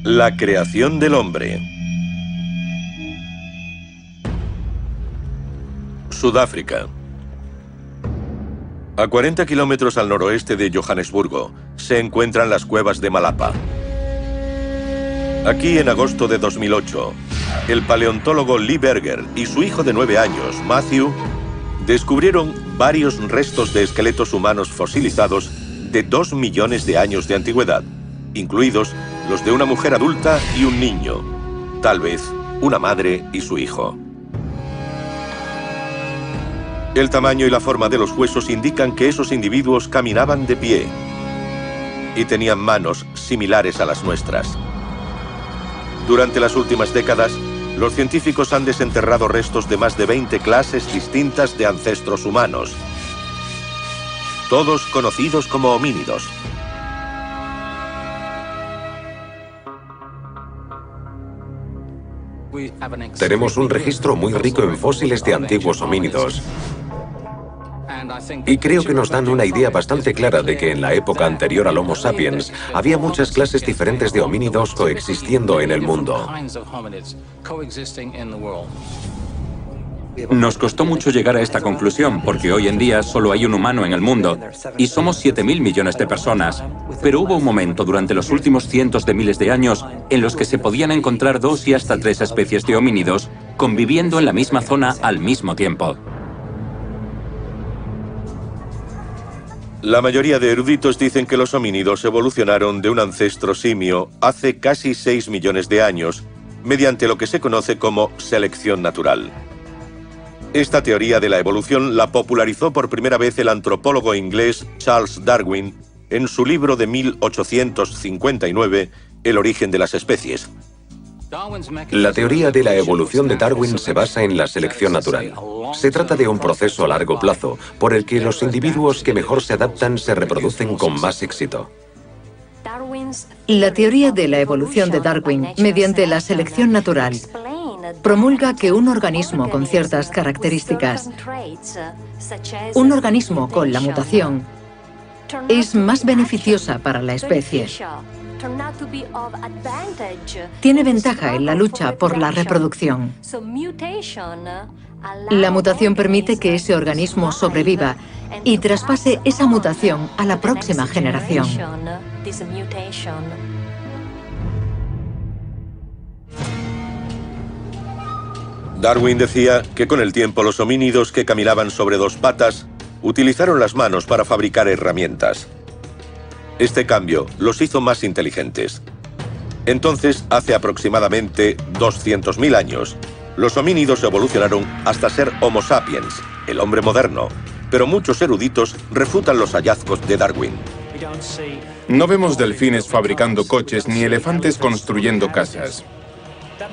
La creación del hombre. Sudáfrica. A 40 kilómetros al noroeste de Johannesburgo se encuentran las cuevas de Malapa. Aquí, en agosto de 2008, el paleontólogo Lee Berger y su hijo de 9 años, Matthew, descubrieron varios restos de esqueletos humanos fosilizados de 2 millones de años de antigüedad, incluidos los de una mujer adulta y un niño, tal vez una madre y su hijo. El tamaño y la forma de los huesos indican que esos individuos caminaban de pie y tenían manos similares a las nuestras. Durante las últimas décadas, los científicos han desenterrado restos de más de 20 clases distintas de ancestros humanos, todos conocidos como homínidos. Tenemos un registro muy rico en fósiles de antiguos homínidos. Y creo que nos dan una idea bastante clara de que en la época anterior al Homo sapiens había muchas clases diferentes de homínidos coexistiendo en el mundo. Nos costó mucho llegar a esta conclusión, porque hoy en día solo hay un humano en el mundo, y somos 7.000 millones de personas. Pero hubo un momento durante los últimos cientos de miles de años en los que se podían encontrar 2 y hasta 3 especies de homínidos conviviendo en la misma zona al mismo tiempo. La mayoría de eruditos dicen que los homínidos evolucionaron de un ancestro simio hace casi 6 millones de años, mediante lo que se conoce como selección natural. Esta teoría de la evolución la popularizó por primera vez el antropólogo inglés Charles Darwin en su libro de 1859, El origen de las especies. La teoría de la evolución de Darwin se basa en la selección natural. Se trata de un proceso a largo plazo, por el que los individuos que mejor se adaptan se reproducen con más éxito. La teoría de la evolución de Darwin, mediante la selección natural, promulga que un organismo con ciertas características, un organismo con la mutación, es más beneficiosa para la especie. Tiene ventaja en la lucha por la reproducción. La mutación permite que ese organismo sobreviva y traspase esa mutación a la próxima generación. Darwin decía que con el tiempo los homínidos que caminaban sobre 2 patas utilizaron las manos para fabricar herramientas. Este cambio los hizo más inteligentes. Entonces, hace aproximadamente 200.000 años, los homínidos evolucionaron hasta ser Homo sapiens, el hombre moderno, pero muchos eruditos refutan los hallazgos de Darwin. No vemos delfines fabricando coches ni elefantes construyendo casas.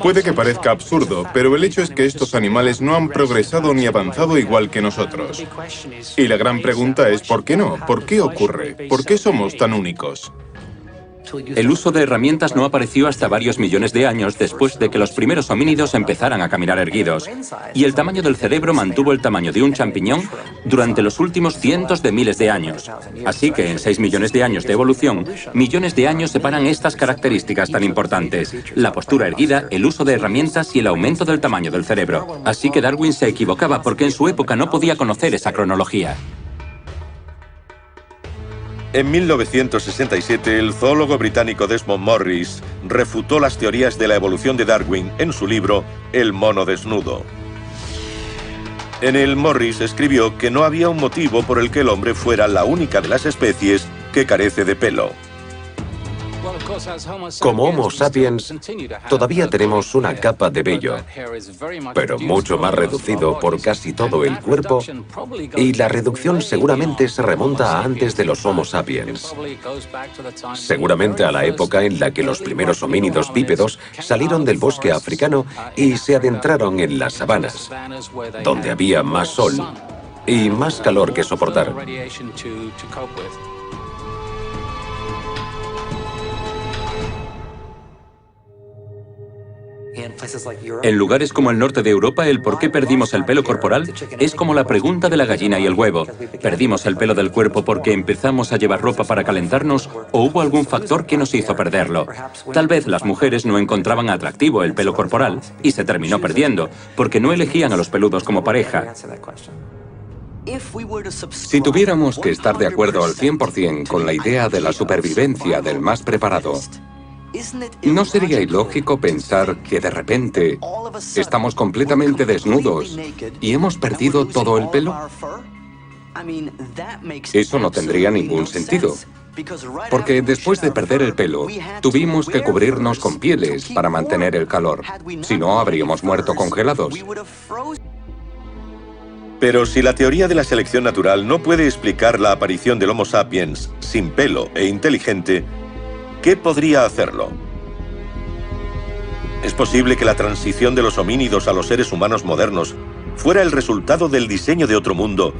Puede que parezca absurdo, pero el hecho es que estos animales no han progresado ni avanzado igual que nosotros. Y la gran pregunta es ¿por qué no? ¿Por qué ocurre? ¿Por qué somos tan únicos? El uso de herramientas no apareció hasta varios millones de años después de que los primeros homínidos empezaran a caminar erguidos, y el tamaño del cerebro mantuvo el tamaño de un champiñón durante los últimos cientos de miles de años. Así que en 6 millones de años de evolución, millones de años separan estas características tan importantes: la postura erguida, el uso de herramientas y el aumento del tamaño del cerebro. Así que Darwin se equivocaba porque en su época no podía conocer esa cronología. En 1967, el zoólogo británico Desmond Morris refutó las teorías de la evolución de Darwin en su libro El mono desnudo. En él, Morris escribió que no había un motivo por el que el hombre fuera la única de las especies que carece de pelo. Como Homo sapiens, todavía tenemos una capa de vello, pero mucho más reducido por casi todo el cuerpo, y la reducción seguramente se remonta a antes de los Homo sapiens. Seguramente a la época en la que los primeros homínidos bípedos salieron del bosque africano y se adentraron en las sabanas, donde había más sol y más calor que soportar. En lugares como el norte de Europa, el por qué perdimos el pelo corporal es como la pregunta de la gallina y el huevo. ¿Perdimos el pelo del cuerpo porque empezamos a llevar ropa para calentarnos o hubo algún factor que nos hizo perderlo? Tal vez las mujeres no encontraban atractivo el pelo corporal y se terminó perdiendo porque no elegían a los peludos como pareja. Si tuviéramos que estar de acuerdo al 100% con la idea de la supervivencia del más preparado, ¿no sería ilógico pensar que de repente estamos completamente desnudos y hemos perdido todo el pelo? Eso no tendría ningún sentido, porque después de perder el pelo, tuvimos que cubrirnos con pieles para mantener el calor. Si no, habríamos muerto congelados. Pero si la teoría de la selección natural no puede explicar la aparición del Homo sapiens sin pelo e inteligente, ¿qué podría hacerlo? ¿Es posible que la transición de los homínidos a los seres humanos modernos fuera el resultado del diseño de otro mundo?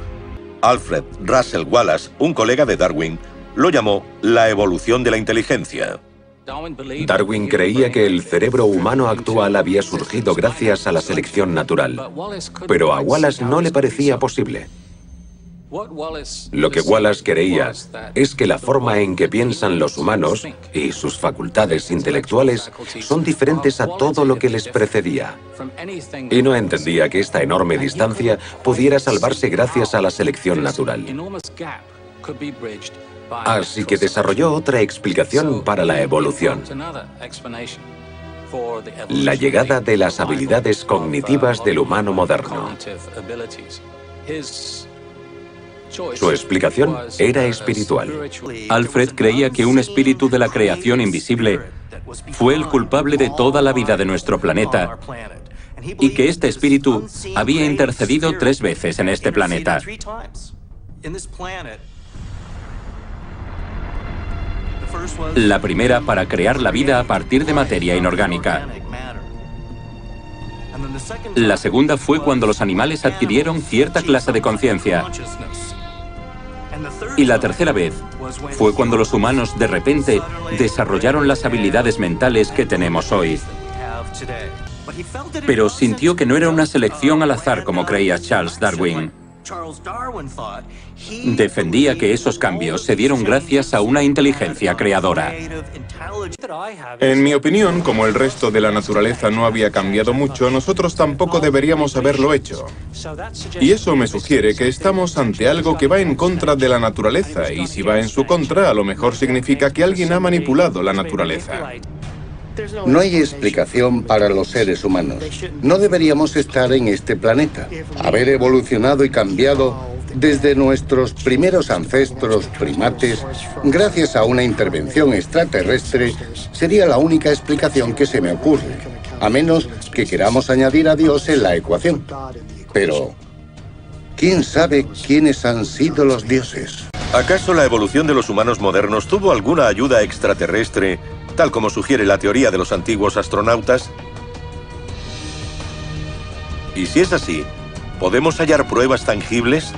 Alfred Russel Wallace, un colega de Darwin, lo llamó la evolución de la inteligencia. Darwin creía que el cerebro humano actual había surgido gracias a la selección natural, pero a Wallace no le parecía posible. Lo que Wallace creía es que la forma en que piensan los humanos y sus facultades intelectuales son diferentes a todo lo que les precedía. Y no entendía que esta enorme distancia pudiera salvarse gracias a la selección natural. Así que desarrolló otra explicación para la evolución: la llegada de las habilidades cognitivas del humano moderno. Su explicación era espiritual. Alfred creía que un espíritu de la creación invisible fue el culpable de toda la vida de nuestro planeta y que este espíritu había intercedido 3 veces en este planeta. La primera para crear la vida a partir de materia inorgánica. La segunda fue cuando los animales adquirieron cierta clase de conciencia. Y la tercera vez fue cuando los humanos de repente desarrollaron las habilidades mentales que tenemos hoy. Pero sintió que no era una selección al azar como creía Charles Darwin. Defendía que esos cambios se dieron gracias a una inteligencia creadora. En mi opinión, como el resto de la naturaleza no había cambiado mucho, nosotros tampoco deberíamos haberlo hecho. Y eso me sugiere que estamos ante algo que va en contra de la naturaleza, y si va en su contra, a lo mejor significa que alguien ha manipulado la naturaleza. No hay explicación para los seres humanos. No deberíamos estar en este planeta. Haber evolucionado y cambiado desde nuestros primeros ancestros primates, gracias a una intervención extraterrestre, sería la única explicación que se me ocurre, a menos que queramos añadir a Dios en la ecuación. Pero, ¿quién sabe quiénes han sido los dioses? ¿Acaso la evolución de los humanos modernos tuvo alguna ayuda extraterrestre, tal como sugiere la teoría de los antiguos astronautas? Y si es así, ¿podemos hallar pruebas tangibles?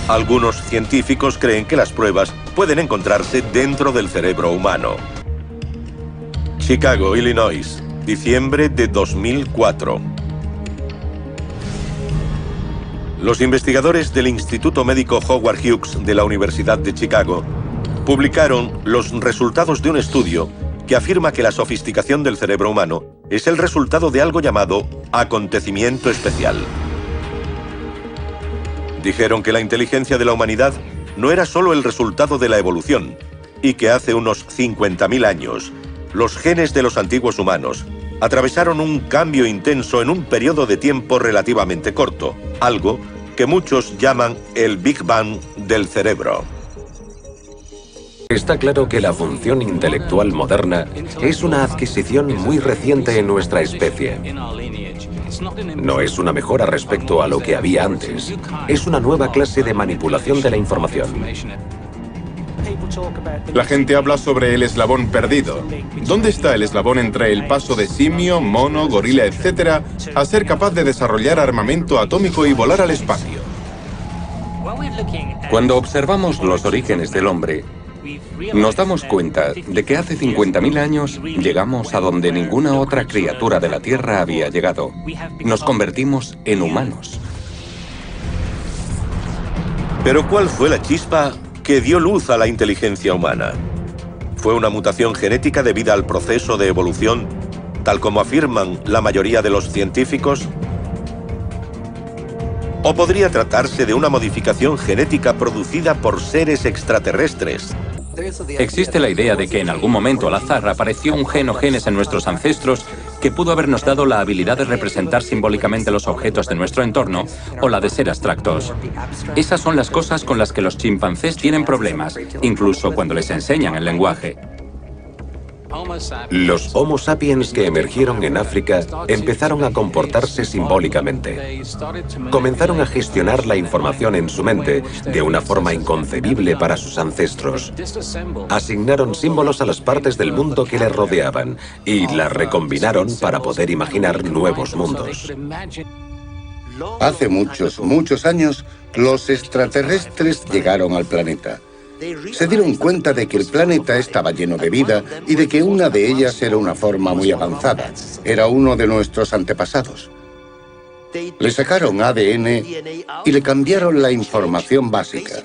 Algunos científicos creen que las pruebas pueden encontrarse dentro del cerebro humano. Chicago, Illinois, diciembre de 2004. Los investigadores del Instituto Médico Howard Hughes de la Universidad de Chicago publicaron los resultados de un estudio que afirma que la sofisticación del cerebro humano es el resultado de algo llamado acontecimiento especial. Dijeron que la inteligencia de la humanidad no era solo el resultado de la evolución, y que hace unos 50.000 años, los genes de los antiguos humanos atravesaron un cambio intenso en un periodo de tiempo relativamente corto, algo que muchos llaman el Big Bang del cerebro. Está claro que la función intelectual moderna es una adquisición muy reciente en nuestra especie. No es una mejora respecto a lo que había antes. Es una nueva clase de manipulación de la información. La gente habla sobre el eslabón perdido. ¿Dónde está el eslabón entre el paso de simio, mono, gorila, etcétera, a ser capaz de desarrollar armamento atómico y volar al espacio? Cuando observamos los orígenes del hombre, Nos damos cuenta de que hace 50.000 años llegamos a donde ninguna otra criatura de la Tierra había llegado. Nos convertimos en humanos. Pero ¿cuál fue la chispa que dio luz a la inteligencia humana? ¿Fue una mutación genética debida al proceso de evolución, tal como afirman la mayoría de los científicos? ¿O podría tratarse de una modificación genética producida por seres extraterrestres? Existe la idea de que en algún momento al azar apareció un gen o genes en nuestros ancestros que pudo habernos dado la habilidad de representar simbólicamente los objetos de nuestro entorno o la de ser abstractos. Esas son las cosas con las que los chimpancés tienen problemas, incluso cuando les enseñan el lenguaje. Los Homo sapiens que emergieron en África empezaron a comportarse simbólicamente. Comenzaron a gestionar la información en su mente de una forma inconcebible para sus ancestros. Asignaron símbolos a las partes del mundo que les rodeaban y las recombinaron para poder imaginar nuevos mundos. Hace muchos años, los extraterrestres llegaron al planeta. Se dieron cuenta de que el planeta estaba lleno de vida y de que una de ellas era una forma muy avanzada. Era uno de nuestros antepasados. Le sacaron ADN y le cambiaron la información básica.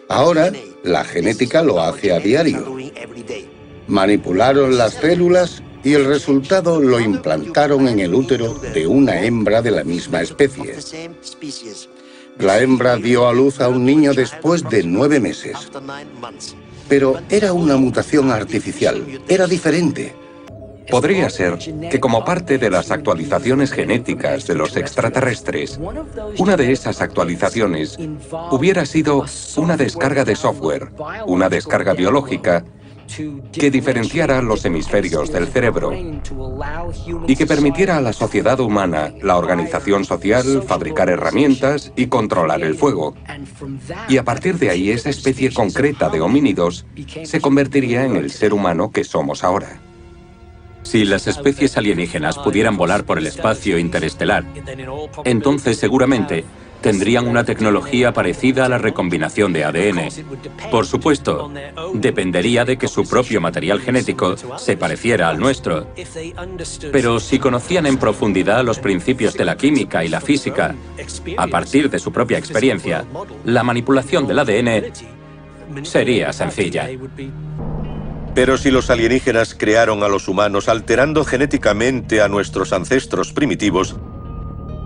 Ahora, la genética lo hace a diario. Manipularon las células y el resultado lo implantaron en el útero de una hembra de la misma especie. La hembra dio a luz a un niño después de 9 meses. Pero era una mutación artificial, era diferente. Podría ser que como parte de las actualizaciones genéticas de los extraterrestres, una de esas actualizaciones hubiera sido una descarga de software, una descarga biológica, que diferenciara los hemisferios del cerebro y que permitiera a la sociedad humana, la organización social, fabricar herramientas y controlar el fuego. Y a partir de ahí, esa especie concreta de homínidos se convertiría en el ser humano que somos ahora. Si las especies alienígenas pudieran volar por el espacio interestelar, entonces seguramente tendrían una tecnología parecida a la recombinación de ADN. Por supuesto, dependería de que su propio material genético se pareciera al nuestro. Pero si conocían en profundidad los principios de la química y la física, a partir de su propia experiencia, la manipulación del ADN sería sencilla. Pero si los alienígenas crearon a los humanos alterando genéticamente a nuestros ancestros primitivos,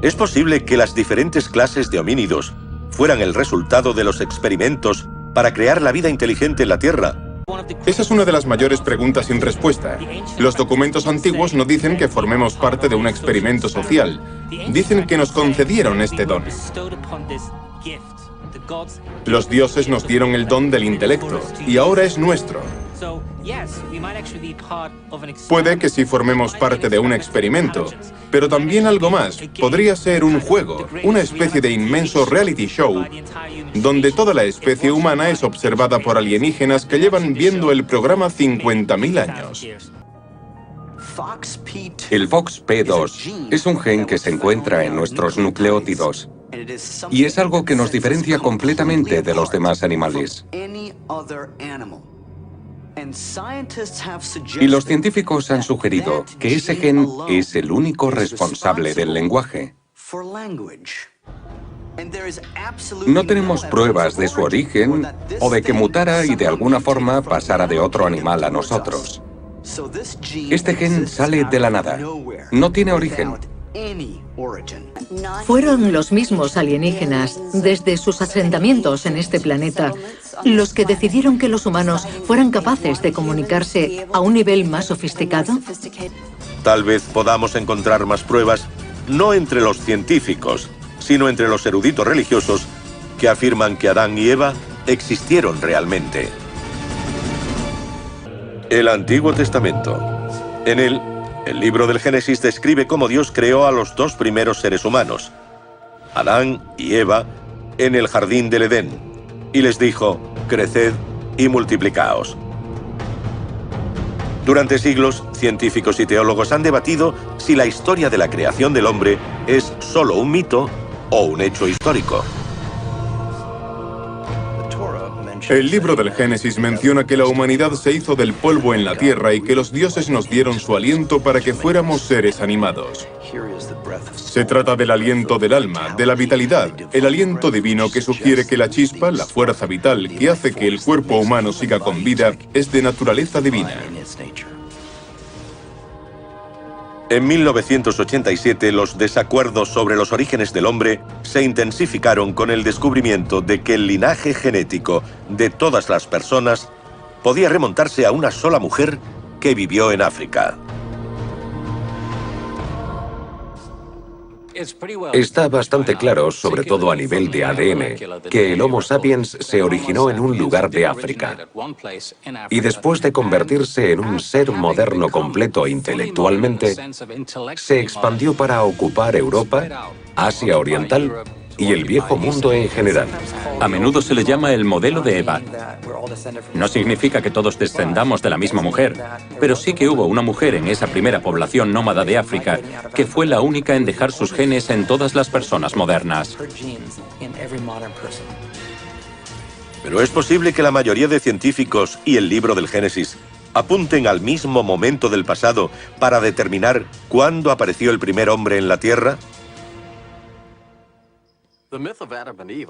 ¿es posible que las diferentes clases de homínidos fueran el resultado de los experimentos para crear la vida inteligente en la Tierra? Esa es una de las mayores preguntas sin respuesta. Los documentos antiguos no dicen que formemos parte de un experimento social. Dicen que nos concedieron este don. Los dioses nos dieron el don del intelecto, y ahora es nuestro. Puede que sí formemos parte de un experimento, pero también algo más. Podría ser un juego, una especie de inmenso reality show, donde toda la especie humana es observada por alienígenas que llevan viendo el programa 50.000 años. El FOXP2 es un gen que se encuentra en nuestros nucleótidos y es algo que nos diferencia completamente de los demás animales. Y los científicos han sugerido que ese gen es el único responsable del lenguaje. No tenemos pruebas de su origen o de que mutara y de alguna forma pasara de otro animal a nosotros. Este gen sale de la nada, no tiene origen. Fueron los mismos alienígenas, desde sus asentamientos en este planeta, los que decidieron que los humanos fueran capaces de comunicarse a un nivel más sofisticado. Tal vez podamos encontrar más pruebas, no entre los científicos, sino entre los eruditos religiosos que afirman que Adán y Eva existieron realmente. El Antiguo Testamento. En él, el libro del Génesis describe cómo Dios creó a los dos primeros seres humanos, Adán y Eva, en el jardín del Edén, y les dijo: creced y multiplicaos. Durante siglos, científicos y teólogos han debatido si la historia de la creación del hombre es solo un mito o un hecho histórico. El libro del Génesis menciona que la humanidad se hizo del polvo en la tierra y que los dioses nos dieron su aliento para que fuéramos seres animados. Se trata del aliento del alma, de la vitalidad, el aliento divino que sugiere que la chispa, la fuerza vital que hace que el cuerpo humano siga con vida, es de naturaleza divina. En 1987, los desacuerdos sobre los orígenes del hombre se intensificaron con el descubrimiento de que el linaje genético de todas las personas podía remontarse a una sola mujer que vivió en África. Está bastante claro, sobre todo a nivel de ADN, que el Homo sapiens se originó en un lugar de África. Y después de convertirse en un ser moderno completo intelectualmente, se expandió para ocupar Europa, Asia Oriental y el viejo mundo en general. A menudo se le llama el modelo de Eva. No significa que todos descendamos de la misma mujer, pero sí que hubo una mujer en esa primera población nómada de África que fue la única en dejar sus genes en todas las personas modernas. Pero es posible que la mayoría de científicos y el libro del Génesis apunten al mismo momento del pasado para determinar cuándo apareció el primer hombre en la Tierra.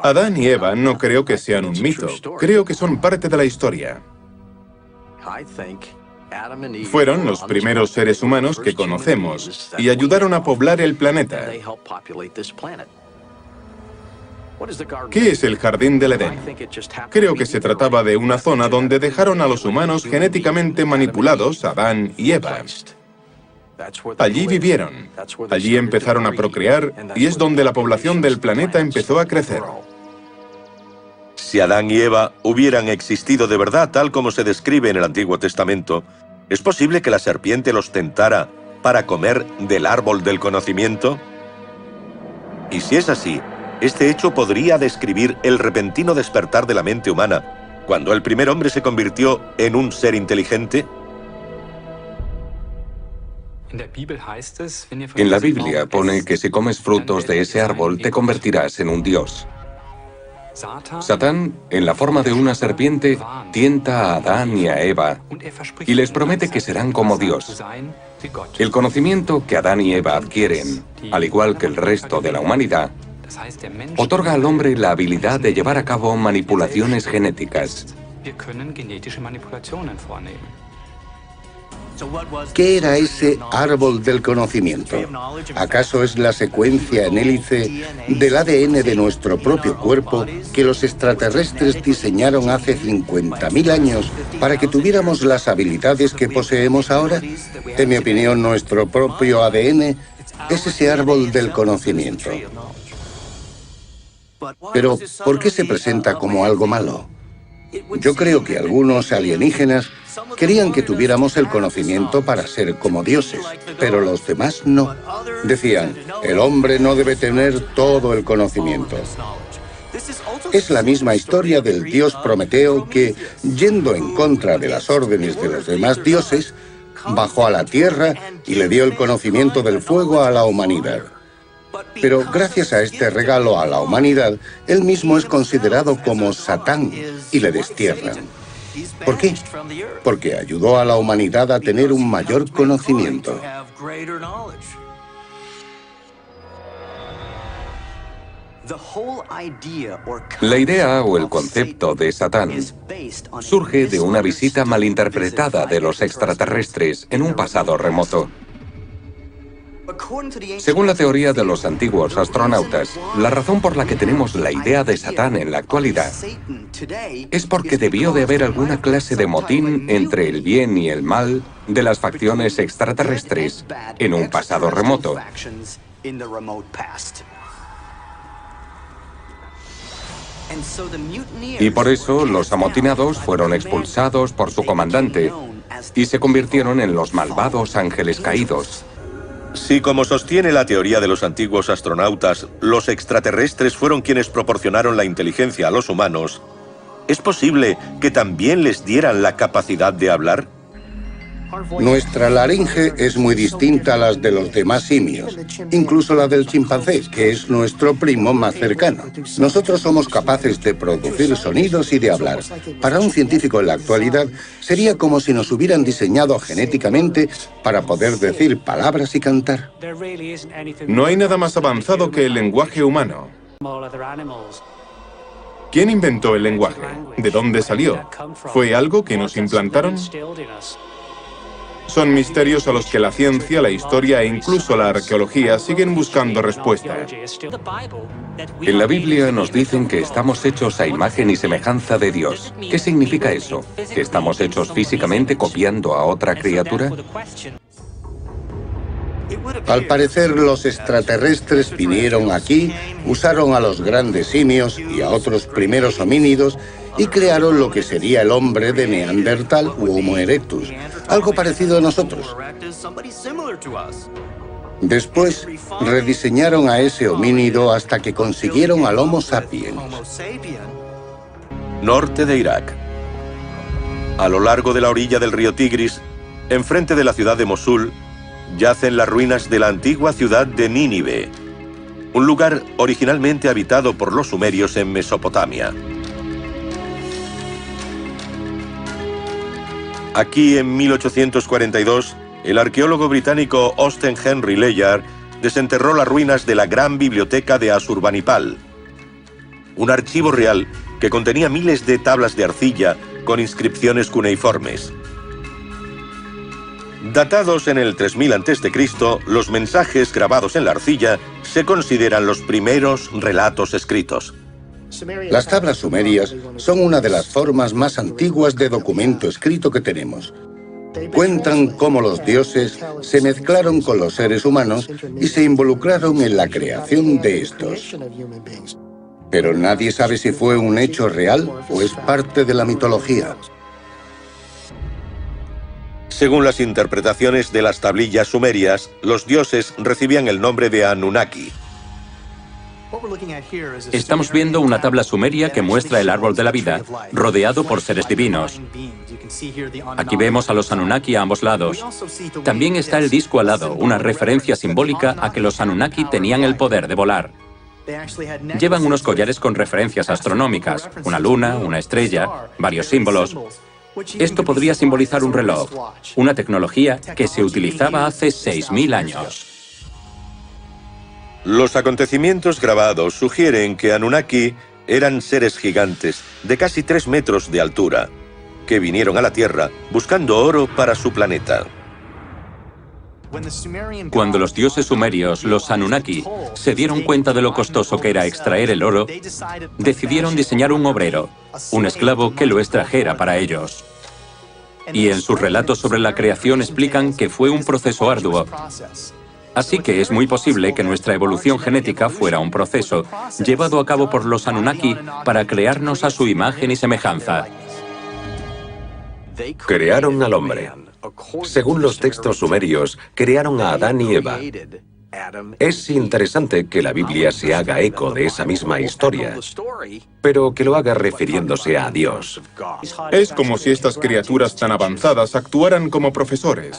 Adán y Eva no creo que sean un mito, creo que son parte de la historia. Fueron los primeros seres humanos que conocemos y ayudaron a poblar el planeta. ¿Qué es el Jardín del Edén? Creo que se trataba de una zona donde dejaron a los humanos genéticamente manipulados, Adán y Eva. Allí vivieron, allí empezaron a procrear y es donde la población del planeta empezó a crecer. Si Adán y Eva hubieran existido de verdad tal como se describe en el Antiguo Testamento, ¿es posible que la serpiente los tentara para comer del árbol del conocimiento? Y si es así, este hecho podría describir el repentino despertar de la mente humana, cuando el primer hombre se convirtió en un ser inteligente. En la Biblia pone que si comes frutos de ese árbol te convertirás en un dios. Satán, en la forma de una serpiente, tienta a Adán y a Eva y les promete que serán como Dios. El conocimiento que Adán y Eva adquieren, al igual que el resto de la humanidad, otorga al hombre la habilidad de llevar a cabo manipulaciones genéticas. ¿Qué era ese árbol del conocimiento? ¿Acaso es la secuencia en hélice del ADN de nuestro propio cuerpo que los extraterrestres diseñaron hace 50.000 años para que tuviéramos las habilidades que poseemos ahora? En mi opinión, nuestro propio ADN es ese árbol del conocimiento. Pero, ¿por qué se presenta como algo malo? Yo creo que algunos alienígenas querían que tuviéramos el conocimiento para ser como dioses, pero los demás no. Decían, el hombre no debe tener todo el conocimiento. Es la misma historia del dios Prometeo que, yendo en contra de las órdenes de los demás dioses, bajó a la tierra y le dio el conocimiento del fuego a la humanidad. Pero gracias a este regalo a la humanidad, él mismo es considerado como Satán y le destierran. ¿Por qué? Porque ayudó a la humanidad a tener un mayor conocimiento. La idea o el concepto de Satán surge de una visita malinterpretada de los extraterrestres en un pasado remoto. Según la teoría de los antiguos astronautas, la razón por la que tenemos la idea de Satán en la actualidad es porque debió de haber alguna clase de motín entre el bien y el mal de las facciones extraterrestres en un pasado remoto. Y por eso los amotinados fueron expulsados por su comandante y se convirtieron en los malvados ángeles caídos. Si, como sostiene la teoría de los antiguos astronautas, los extraterrestres fueron quienes proporcionaron la inteligencia a los humanos, ¿es posible que también les dieran la capacidad de hablar? Nuestra laringe es muy distinta a las de los demás simios, incluso la del chimpancé, que es nuestro primo más cercano. Nosotros somos capaces de producir sonidos y de hablar. Para un científico en la actualidad, sería como si nos hubieran diseñado genéticamente para poder decir palabras y cantar. No hay nada más avanzado que el lenguaje humano. ¿Quién inventó el lenguaje? ¿De dónde salió? ¿Fue algo que nos implantaron? Son misterios a los que la ciencia, la historia e incluso la arqueología siguen buscando respuesta. En la Biblia nos dicen que estamos hechos a imagen y semejanza de Dios. ¿Qué significa eso? ¿Que estamos hechos físicamente copiando a otra criatura? Al parecer, los extraterrestres vinieron aquí, usaron a los grandes simios y a otros primeros homínidos y crearon lo que sería el hombre de Neandertal u Homo erectus, algo parecido a nosotros. Después, rediseñaron a ese homínido hasta que consiguieron al Homo sapiens. Norte de Irak. A lo largo de la orilla del río Tigris, enfrente de la ciudad de Mosul, yacen las ruinas de la antigua ciudad de Nínive, un lugar originalmente habitado por los sumerios en Mesopotamia. Aquí, en 1842, el arqueólogo británico Austen Henry Layard desenterró las ruinas de la gran biblioteca de Asurbanipal, un archivo real que contenía miles de tablas de arcilla con inscripciones cuneiformes. Datados en el 3000 a.C., los mensajes grabados en la arcilla se consideran los primeros relatos escritos. Las tablas sumerias son una de las formas más antiguas de documento escrito que tenemos. Cuentan cómo los dioses se mezclaron con los seres humanos y se involucraron en la creación de estos. Pero nadie sabe si fue un hecho real o es parte de la mitología. Según las interpretaciones de las tablillas sumerias, los dioses recibían el nombre de Anunnaki. Estamos viendo una tabla sumeria que muestra el árbol de la vida, rodeado por seres divinos. Aquí vemos a los Anunnaki a ambos lados. También está el disco alado, una referencia simbólica a que los Anunnaki tenían el poder de volar. Llevan unos collares con referencias astronómicas, una luna, una estrella, varios símbolos. Esto podría simbolizar un reloj, una tecnología que se utilizaba hace 6000 años. Los acontecimientos grabados sugieren que Anunnaki eran seres gigantes de casi 3 metros de altura, que vinieron a la Tierra buscando oro para su planeta. Cuando los dioses sumerios, los Anunnaki, se dieron cuenta de lo costoso que era extraer el oro, decidieron diseñar un obrero, un esclavo que lo extrajera para ellos. Y en sus relatos sobre la creación explican que fue un proceso arduo. Así que es muy posible que nuestra evolución genética fuera un proceso llevado a cabo por los Anunnaki para crearnos a su imagen y semejanza. Crearon al hombre. Según los textos sumerios, crearon a Adán y Eva. Es interesante que la Biblia se haga eco de esa misma historia, pero que lo haga refiriéndose a Dios. Es como si estas criaturas tan avanzadas actuaran como profesores.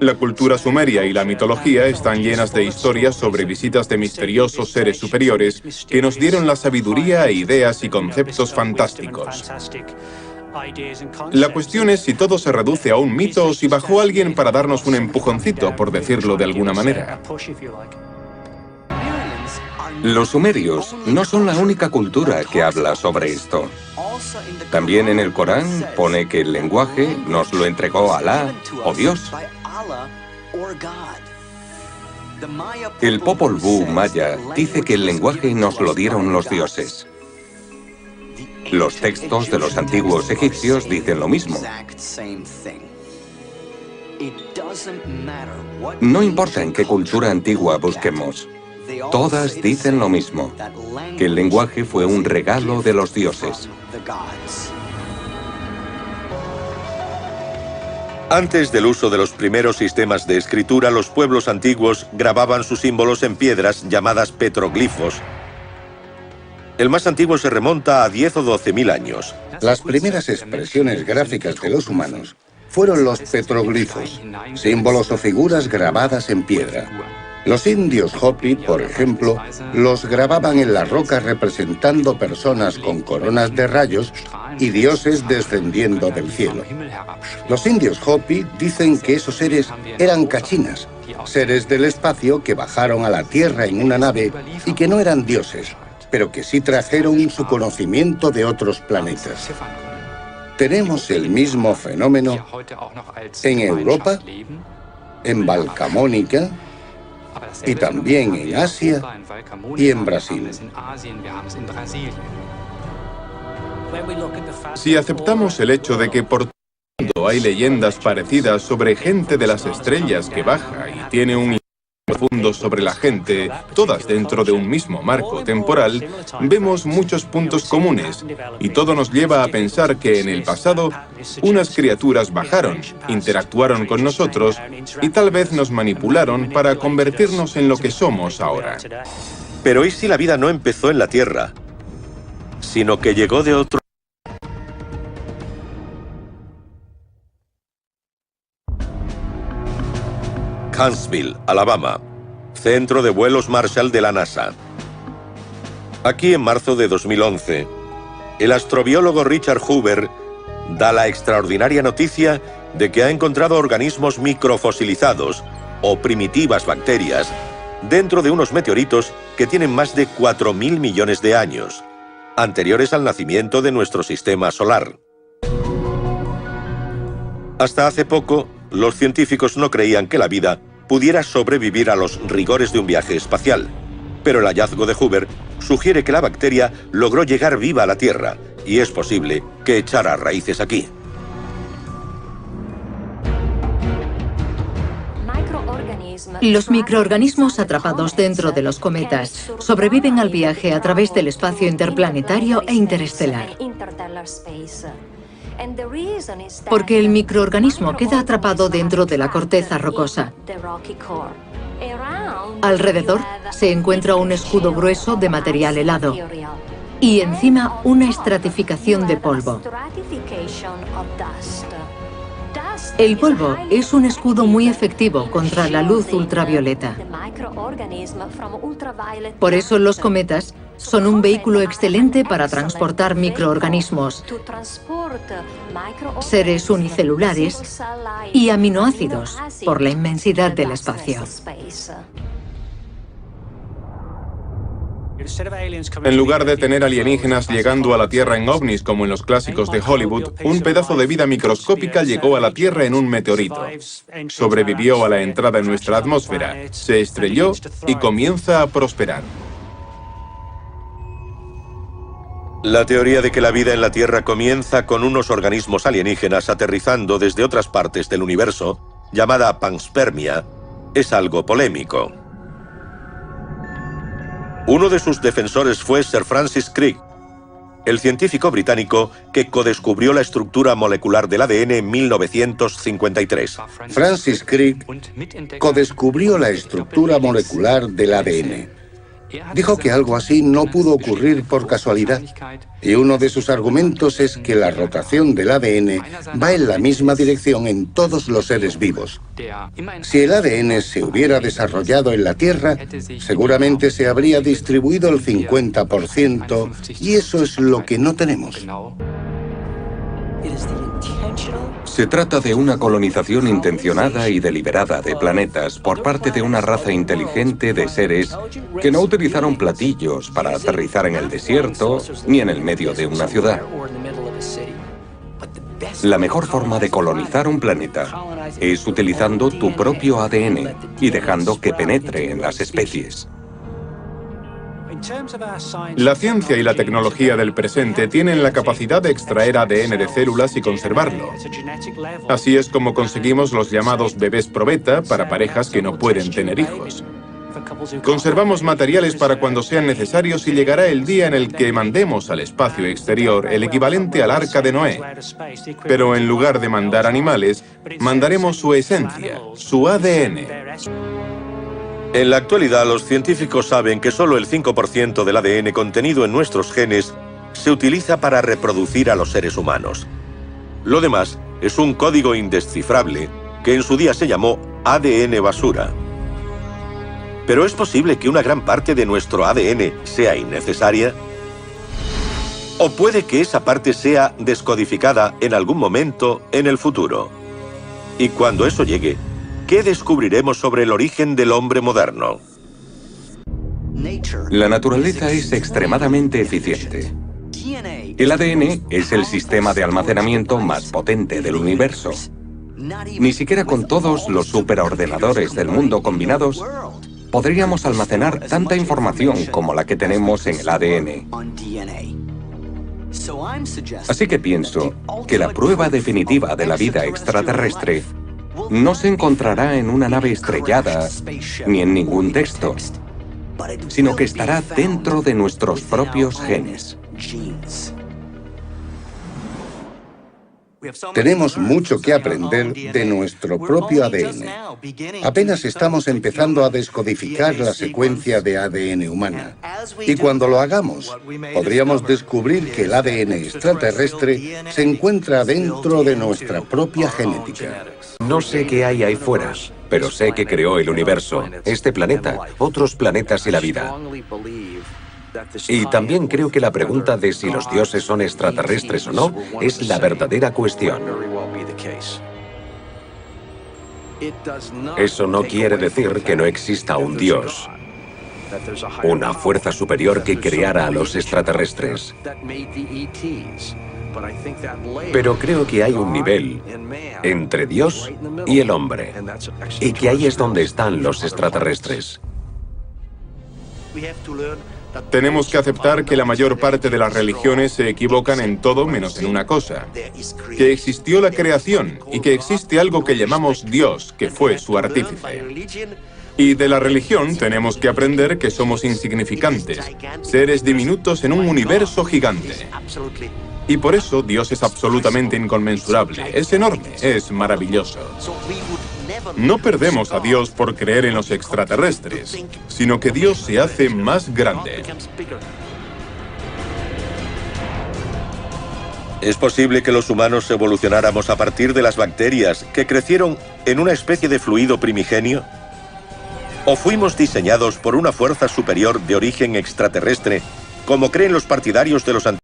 La cultura sumeria y la mitología están llenas de historias sobre visitas de misteriosos seres superiores que nos dieron la sabiduría e ideas y conceptos fantásticos. La cuestión es si todo se reduce a un mito o si bajó alguien para darnos un empujoncito, por decirlo de alguna manera. Los sumerios no son la única cultura que habla sobre esto. También en el Corán pone que el lenguaje nos lo entregó Alá o Dios. El Popol Vuh maya dice que el lenguaje nos lo dieron los dioses. Los textos de los antiguos egipcios dicen lo mismo. No importa en qué cultura antigua busquemos, todas dicen lo mismo, que el lenguaje fue un regalo de los dioses. Antes del uso de los primeros sistemas de escritura, los pueblos antiguos grababan sus símbolos en piedras llamadas petroglifos. El más antiguo se remonta a 10 o 12.000 años. Las primeras expresiones gráficas de los humanos fueron los petroglifos, símbolos o figuras grabadas en piedra. Los indios Hopi, por ejemplo, los grababan en las rocas representando personas con coronas de rayos y dioses descendiendo del cielo. Los indios Hopi dicen que esos seres eran kachinas, seres del espacio que bajaron a la Tierra en una nave y que no eran dioses, pero que sí trajeron su conocimiento de otros planetas. Tenemos el mismo fenómeno en Europa, en Valcamónica, y también en Asia y en Brasil. Si aceptamos el hecho de que por todo el mundo hay leyendas parecidas sobre gente de las estrellas que baja y tiene un impacto profundo sobre la gente, todas dentro de un mismo marco temporal, vemos muchos puntos comunes, y todo nos lleva a pensar que en el pasado unas criaturas bajaron, interactuaron con nosotros y tal vez nos manipularon para convertirnos en lo que somos ahora. Pero ¿y si la vida no empezó en la Tierra, sino que llegó de otro? Huntsville, Alabama, centro de vuelos Marshall de la NASA. Aquí, en marzo de 2011, el astrobiólogo Richard Hoover da la extraordinaria noticia de que ha encontrado organismos microfosilizados o primitivas bacterias dentro de unos meteoritos que tienen más de 4.000 millones de años, anteriores al nacimiento de nuestro sistema solar. Hasta hace poco, los científicos no creían que la vida pudiera sobrevivir a los rigores de un viaje espacial, pero el hallazgo de Hoover sugiere que la bacteria logró llegar viva a la Tierra y es posible que echara raíces aquí. Los microorganismos atrapados dentro de los cometas sobreviven al viaje a través del espacio interplanetario e interestelar. Porque el microorganismo queda atrapado dentro de la corteza rocosa. Alrededor se encuentra un escudo grueso de material helado y encima una estratificación de polvo. El polvo es un escudo muy efectivo contra la luz ultravioleta. Por eso los cometas son un vehículo excelente para transportar microorganismos, seres unicelulares y aminoácidos por la inmensidad del espacio. En lugar de tener alienígenas llegando a la Tierra en ovnis como en los clásicos de Hollywood, un pedazo de vida microscópica llegó a la Tierra en un meteorito. Sobrevivió a la entrada en nuestra atmósfera, se estrelló y comienza a prosperar. La teoría de que la vida en la Tierra comienza con unos organismos alienígenas aterrizando desde otras partes del universo, llamada panspermia, es algo polémico. Uno de sus defensores fue Sir Francis Crick, el científico británico que codescubrió la estructura molecular del ADN en 1953. Francis Crick codescubrió la estructura molecular del ADN. Dijo que algo así no pudo ocurrir por casualidad, y uno de sus argumentos es que la rotación del ADN va en la misma dirección en todos los seres vivos. Si el ADN se hubiera desarrollado en la Tierra, seguramente se habría distribuido el 50%, y eso es lo que no tenemos. Se trata de una colonización intencionada y deliberada de planetas por parte de una raza inteligente de seres que no utilizaron platillos para aterrizar en el desierto ni en el medio de una ciudad. La mejor forma de colonizar un planeta es utilizando tu propio ADN y dejando que penetre en las especies. La ciencia y la tecnología del presente tienen la capacidad de extraer ADN de células y conservarlo. Así es como conseguimos los llamados bebés probeta para parejas que no pueden tener hijos. Conservamos materiales para cuando sean necesarios y llegará el día en el que mandemos al espacio exterior el equivalente al Arca de Noé. Pero en lugar de mandar animales, mandaremos su esencia, su ADN. En la actualidad, los científicos saben que solo el 5% del ADN contenido en nuestros genes se utiliza para reproducir a los seres humanos. Lo demás es un código indescifrable que en su día se llamó ADN basura. Pero ¿es posible que una gran parte de nuestro ADN sea innecesaria? ¿O puede que esa parte sea descodificada en algún momento en el futuro? Y cuando eso llegue, ¿qué descubriremos sobre el origen del hombre moderno? La naturaleza es extremadamente eficiente. El ADN es el sistema de almacenamiento más potente del universo. Ni siquiera con todos los superordenadores del mundo combinados, podríamos almacenar tanta información como la que tenemos en el ADN. Así que pienso que la prueba definitiva de la vida extraterrestre no se encontrará en una nave estrellada ni en ningún texto, sino que estará dentro de nuestros propios genes. Tenemos mucho que aprender de nuestro propio ADN. Apenas estamos empezando a descodificar la secuencia de ADN humana. Y cuando lo hagamos, podríamos descubrir que el ADN extraterrestre se encuentra dentro de nuestra propia genética. No sé qué hay ahí fuera, pero sé que creó el universo, este planeta, otros planetas y la vida. Y también creo que la pregunta de si los dioses son extraterrestres o no es la verdadera cuestión. Eso no quiere decir que no exista un dios, una fuerza superior que creara a los extraterrestres. Pero creo que hay un nivel entre Dios y el hombre, y que ahí es donde están los extraterrestres. Tenemos que aceptar que la mayor parte de las religiones se equivocan en todo menos en una cosa: que existió la creación y que existe algo que llamamos Dios, que fue su artífice. Y de la religión tenemos que aprender que somos insignificantes, seres diminutos en un universo gigante. Y por eso Dios es absolutamente inconmensurable, es enorme, es maravilloso. No perdemos a Dios por creer en los extraterrestres, sino que Dios se hace más grande. ¿Es posible que los humanos evolucionáramos a partir de las bacterias que crecieron en una especie de fluido primigenio? ¿O fuimos diseñados por una fuerza superior de origen extraterrestre, como creen los partidarios de los antiguos?